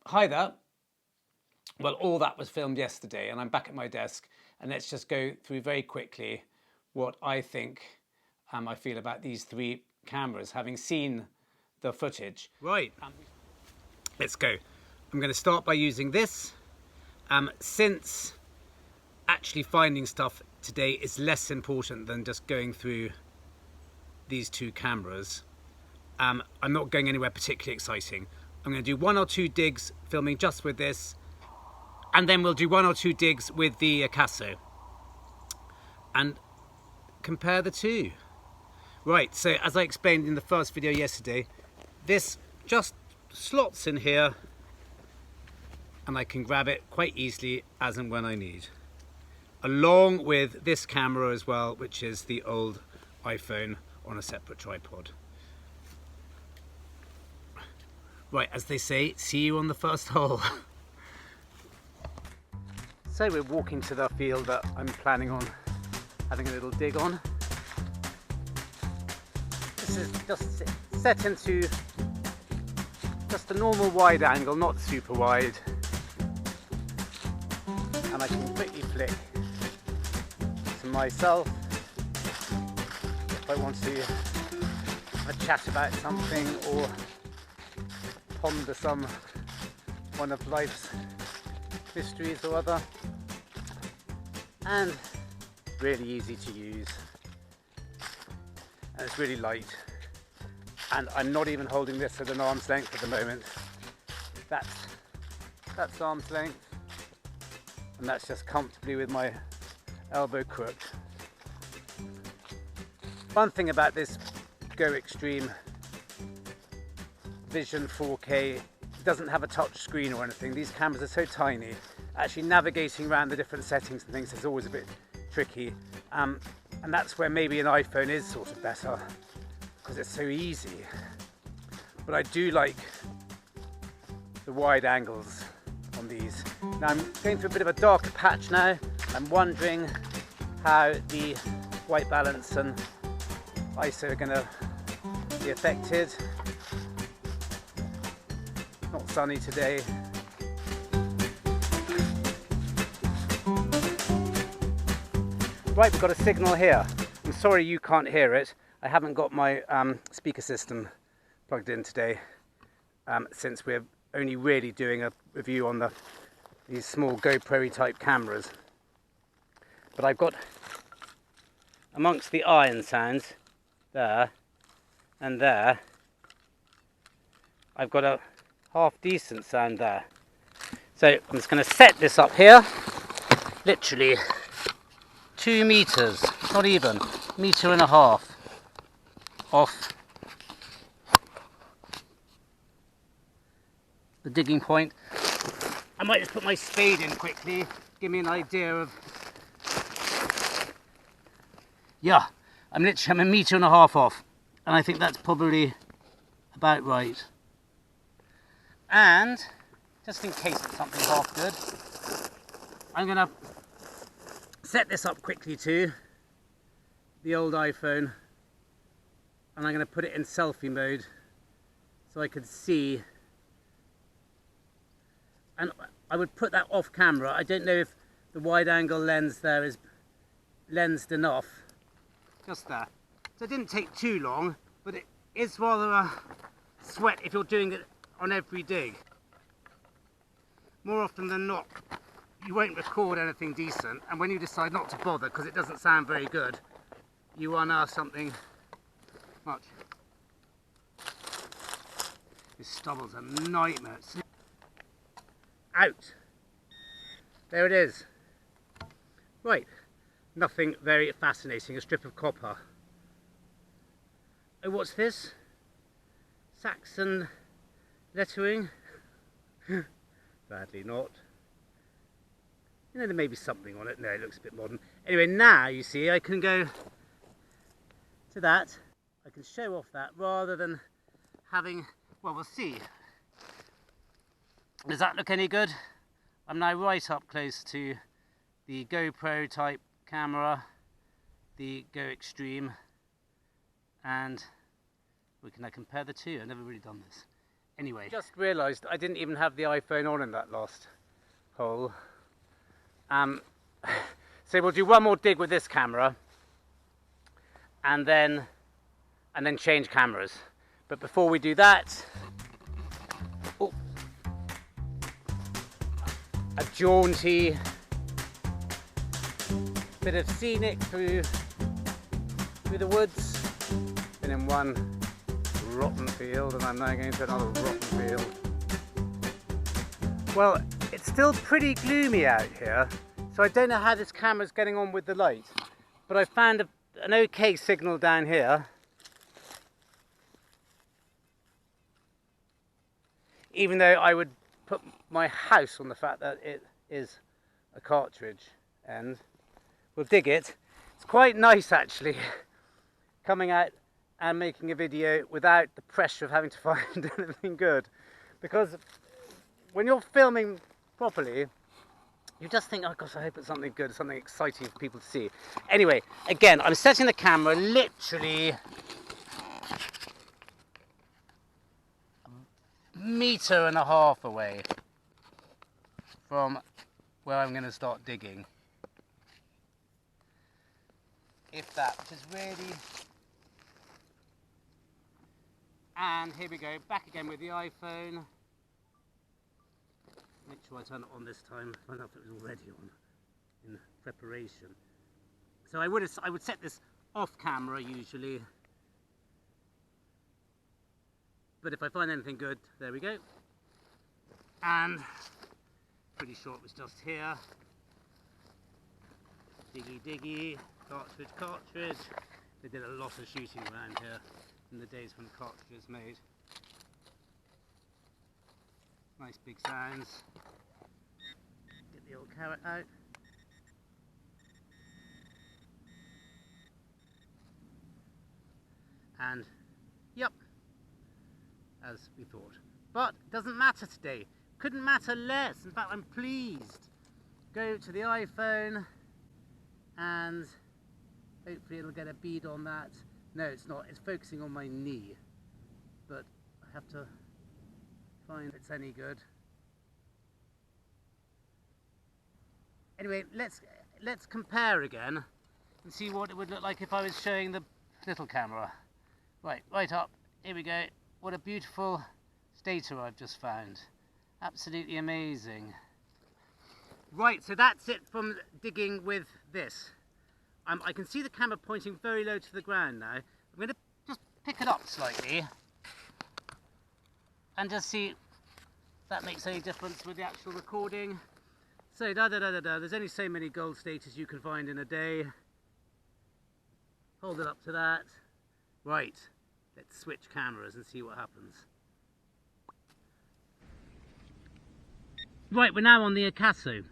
Hi there. Well, all that was filmed yesterday, and I'm back at my desk, and let's just go through very quickly what I think I feel about these three cameras, having seen the footage. Right, let's go. I'm going to start by using this. Since actually finding stuff today is less important than just going through these two cameras, I'm not going anywhere particularly exciting. I'm going to do one or two digs filming just with this, and then we'll do one or two digs with the Casso and compare the two. Right, so as I explained in the first video yesterday, this just slots in here and I can grab it quite easily as and when I need. Along with this camera as well, which is the old iPhone on a separate tripod. Right, as they say, see you on the first hole. So we're walking to the field that I'm planning on having a little dig on. This is just set into just a normal wide angle, not super wide. And I can quickly flick to myself if I want to have a chat about something or ponder one of life's mysteries or other. And really easy to use, and it's really light, and I'm not even holding this at an arm's length at the moment. That's arm's length, and that's just comfortably with my elbow crooked. One thing about this Go Extreme Vision 4K, it doesn't have a touch screen or anything. These cameras are so tiny, actually navigating around the different settings and things is always a bit tricky, and that's where maybe an iPhone is sort of better because it's so easy. But I do like the wide angles on these. Now I'm going through a bit of a darker patch now. I'm wondering how the white balance and ISO are going to be affected. Not sunny today. Right, we've got a signal here. I'm sorry you can't hear it. I haven't got my speaker system plugged in today, since we're only really doing a review on these small GoPro type cameras. But I've got, amongst the iron sounds, there and there, I've got a half decent sound there. So I'm just going to set this up here, literally 2 meters, not even, 1.5 meters off the digging point. I might just put my spade in quickly, give me an idea of, yeah, I'm 1.5 meters off, and I think that's probably about right. And just in case it's something half good, I'm gonna set this up quickly to the old iPhone, and I'm going to put it in selfie mode so I can see, and I would put that off camera. I don't know if the wide angle lens there is lensed enough, just there. So it didn't take too long, but it is rather a sweat if you're doing it on every dig. More often than not, you won't record anything decent, and when you decide not to bother because it doesn't sound very good, you unearth something much. This stubble's a nightmare. Out! There it is. Right, nothing very fascinating, a strip of copper. Oh, what's this? Saxon lettering? Badly not. You know, there may be something on it. No, it looks a bit modern. Anyway, now you see I can go to that. I can show off that rather than having, well, we'll see. Does that look any good? I'm now right up close to the GoPro type camera, the Go Extreme, and we can compare the two. I've never really done this. Anyway, just realised I didn't even have the iPhone on in that last hole. So we'll do one more dig with this camera and then change cameras. But before we do that, a jaunty bit of scenic through the woods. Been in one rotten field and I'm now going to another rotten field. Well, it's still pretty gloomy out here, so I don't know how this camera's getting on with the light, but I found an okay signal down here. Even though I would put my house on the fact that it is a cartridge end. We'll dig it. It's quite nice actually, coming out and making a video without the pressure of having to find anything good. Because when you're filming properly, you just think, oh gosh, I hope it's something good, something exciting for people to see. Anyway, again, I'm setting the camera literally metre and a half away from where I'm going to start digging, if that, which is really. And here we go, back again with the iPhone. Make sure I turn it on this time. I don't know if it was already on in preparation. So I would set this off camera usually. But if I find anything good, there we go. And pretty sure it was just here. Diggy diggy, cartridge, cartridge. They did a lot of shooting around here in the days when the cartridge was made. Nice big sounds. Get the old carrot out. And yep, as we thought. But it doesn't matter today. Couldn't matter less. In fact, I'm pleased. Go to the iPhone and hopefully it'll get a bead on that. No, it's not. It's focusing on my knee. But I have to find if it's any good. Anyway, let's compare again and see what it would look like if I was showing the little camera. Right up. Here we go. What a beautiful stator I've just found. Absolutely amazing. Right, so that's it from digging with this. I can see the camera pointing very low to the ground now. I'm going to just pick it up slightly and just see if that makes any difference with the actual recording. So there's only so many gold stators you can find in a day. Hold it up to that. Right, let's switch cameras and see what happens. Right, we're now on the Acaso.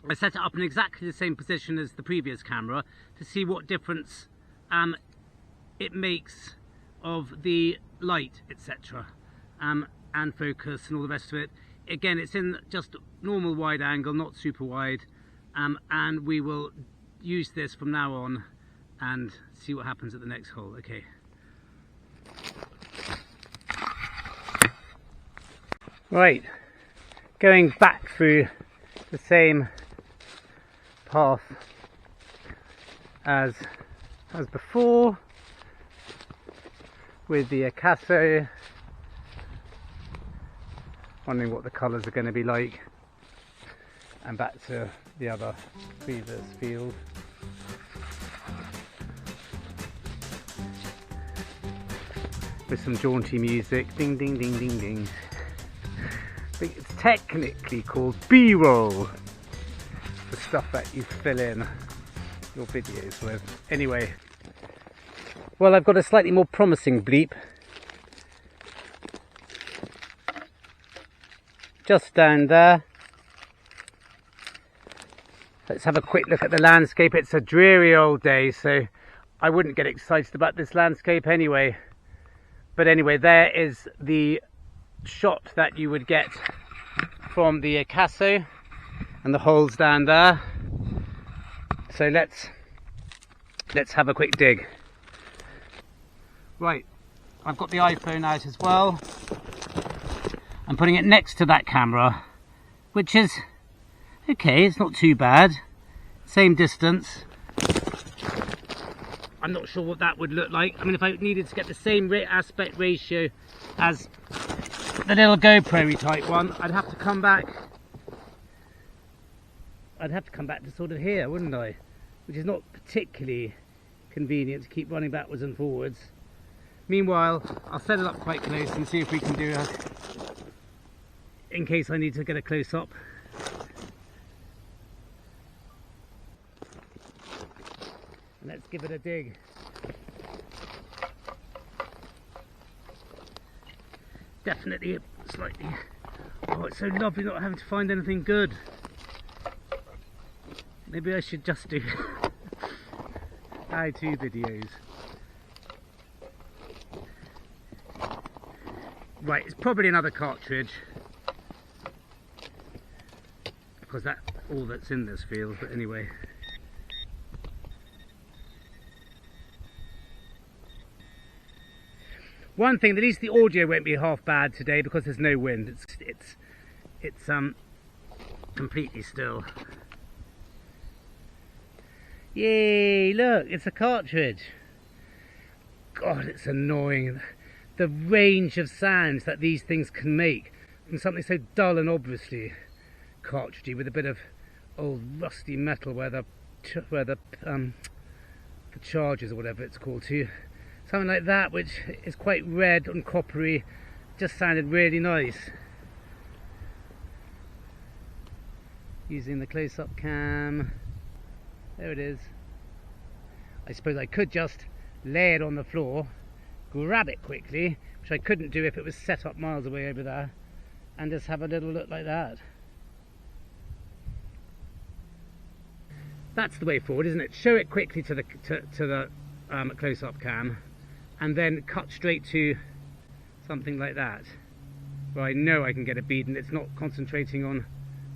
I set it up in exactly the same position as the previous camera to see what difference it makes of the light, etc. And focus and all the rest of it. Again, it's in just normal wide angle, not super wide, and we will use this from now on and see what happens at the next hole. Okay. Right, going back through the same path as before with the Acaso. Wondering what the colours are going to be like, and back to the other previous field. With some jaunty music, ding ding ding ding ding. I think it's technically called B-roll, the stuff that you fill in your videos with. Anyway, well, I've got a slightly more promising bleep just down there. Let's have a quick look at the landscape. It's a dreary old day, so I wouldn't get excited about this landscape anyway. But anyway, there is the shot that you would get from the Acaso and the holes down there. So let's have a quick dig. Right, I've got the iPhone out as well. I'm putting it next to that camera, which is okay, it's not too bad. Same distance. I'm not sure what that would look like. I mean, if I needed to get the same aspect ratio as the little GoPro type one, I'd have to come back. I'd have to come back to sort of here, wouldn't I? Which is not particularly convenient to keep running backwards and forwards. Meanwhile, I'll set it up quite close and see if we can do a, in case I need to get a close up. Let's give it a dig. Definitely slightly. Oh, it's so lovely not having to find anything good. Maybe I should just do how-to videos. Right, it's probably another cartridge, because that's all that's in this field, but anyway. One thing, at least the audio won't be half bad today because there's no wind. It's completely still. Yay, look, it's a cartridge. God, it's annoying. The range of sounds that these things can make from something so dull and obviously cartridgey with a bit of old rusty metal where the charges or whatever it's called to. Something like that, which is quite red and coppery, just sounded really nice. Using the close-up cam. There it is. I suppose I could just lay it on the floor, grab it quickly, which I couldn't do if it was set up miles away over there, and just have a little look like that. That's the way forward, isn't it? Show it quickly to the close-up cam, and then cut straight to something like that, where I know I can get a bead and it's not concentrating on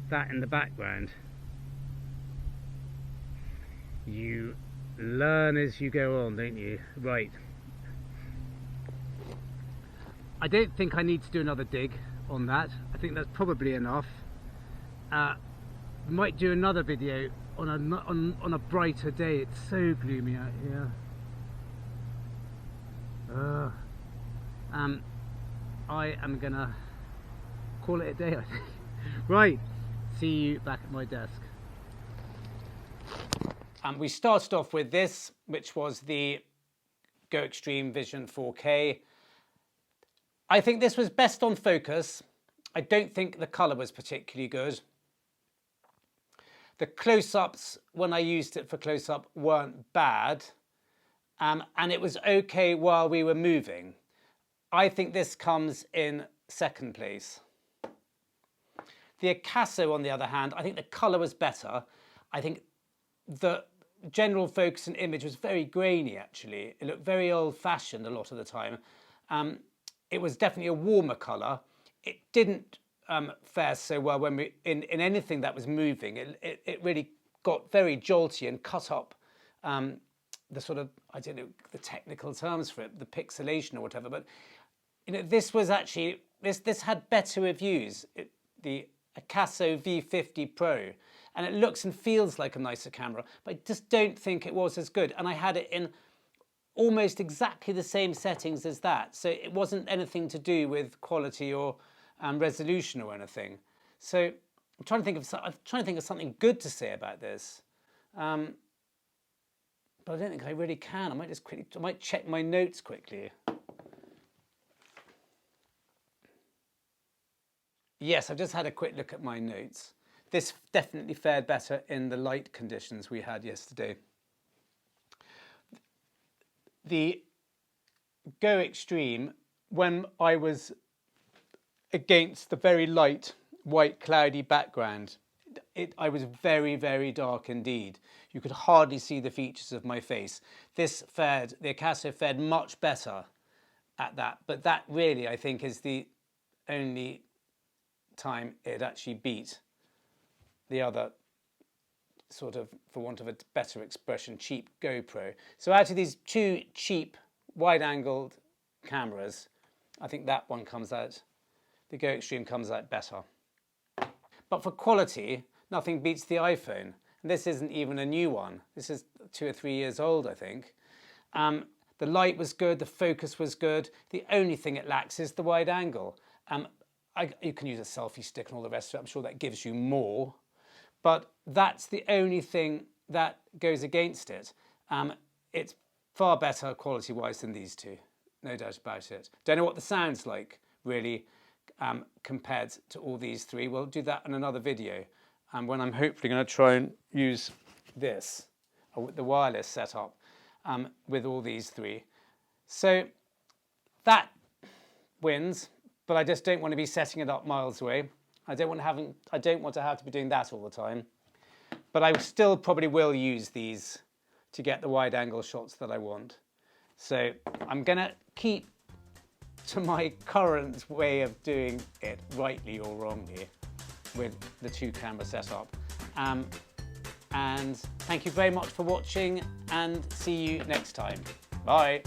that in the background. You learn as you go on, don't you? Right. I don't think I need to do another dig on that. I think that's probably enough. Might do another video on a brighter day. It's so gloomy out here. I am gonna call it a day, I think. Right, see you back at my desk. We started off with this, which was the Go Extreme Vision 4K. I think this was best on focus. I don't think the colour was particularly good. The close-ups, when I used it for close-up, weren't bad. And it was okay while we were moving. I think this comes in second place. The Acaso, on the other hand, I think the colour was better. I think the general focus and image was very grainy, actually. It looked very old-fashioned a lot of the time. It was definitely a warmer colour. It didn't fare so well when we in anything that was moving. It really got very jolty and cut up the sort of, I don't know the technical terms for it, the pixelation or whatever, but you know, this was actually, this had better reviews, the Acaso V50 Pro, and it looks and feels like a nicer camera, but I just don't think it was as good. And I had it in almost exactly the same settings as that, so it wasn't anything to do with quality or resolution or anything. So I'm trying to think of something good to say about this. But I don't think I really can. I might check my notes quickly. Yes, I've just had a quick look at my notes. This definitely fared better in the light conditions we had yesterday. The Go Extreme, when I was against the very light, white, cloudy background, I was very, very dark indeed. You could hardly see the features of my face. The Acaso fared much better at that, but that really, I think, is the only time it actually beat the other sort of, for want of a better expression, cheap GoPro. So out of these two cheap wide-angled cameras, I think that one comes out the Go Extreme comes out better. But for quality, nothing beats the iPhone. And this isn't even a new one. This is 2 or 3 years old, I think. The light was good, the focus was good. The only thing it lacks is the wide angle. You can use a selfie stick and all the rest of it. I'm sure that gives you more. But that's the only thing that goes against it. It's far better quality-wise than these two, no doubt about it. Don't know what the sound's like, really, compared to all these three. We'll do that in another video, when I'm hopefully going to try and use this, the wireless setup, with all these three. So that wins, but I just don't want to be setting it up miles away. I don't want to have to be doing that all the time. But I still probably will use these to get the wide angle shots that I want. So I'm going to keep to my current way of doing it, rightly or wrongly, with the 2-camera setup. And thank you very much for watching, and see you next time. Bye.